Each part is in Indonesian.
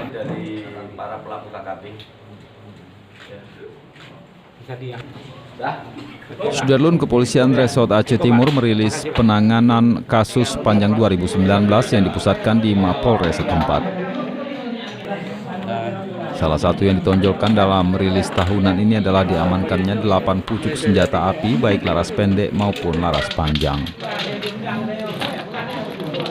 dari para pelaku KKP. Sudarlun Kepolisian Resort Aceh Timur merilis penanganan kasus sepanjang 2019 yang dipusatkan di Mapolres setempat. Salah satu yang ditonjolkan dalam rilis tahunan ini adalah diamankannya 8 pucuk senjata api baik laras pendek maupun laras panjang.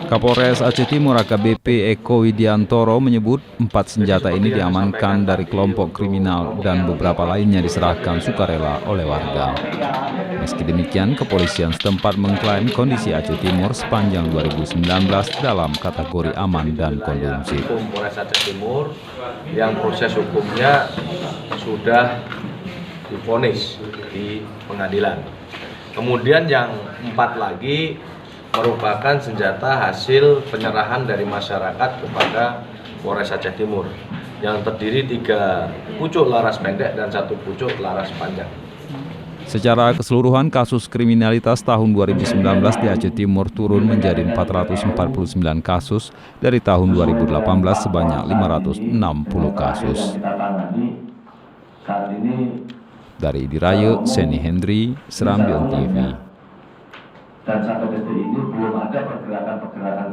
Kapolres Aceh Timur AKBP Eko Widiantoro menyebut 4 senjata ini diamankan dari kelompok kriminal dan beberapa lainnya diserahkan sukarela oleh warga. Meski demikian, kepolisian setempat mengklaim kondisi Aceh Timur sepanjang 2019 dalam kategori aman dan kondusif. Polres Aceh Timur yang proses hukumnya sudah divonis di pengadilan. Kemudian yang 4 lagi merupakan senjata hasil penyerahan dari masyarakat kepada Polres Aceh Timur yang terdiri 3 pucuk laras pendek dan 1 pucuk laras panjang. Secara keseluruhan, kasus kriminalitas tahun 2019 di Aceh Timur turun menjadi 449 kasus dari tahun 2018 sebanyak 560 kasus. Dari Idiraye, Seni Hendri, Serambion TV. Dan sampai detik ini belum ada pergerakan-pergerakan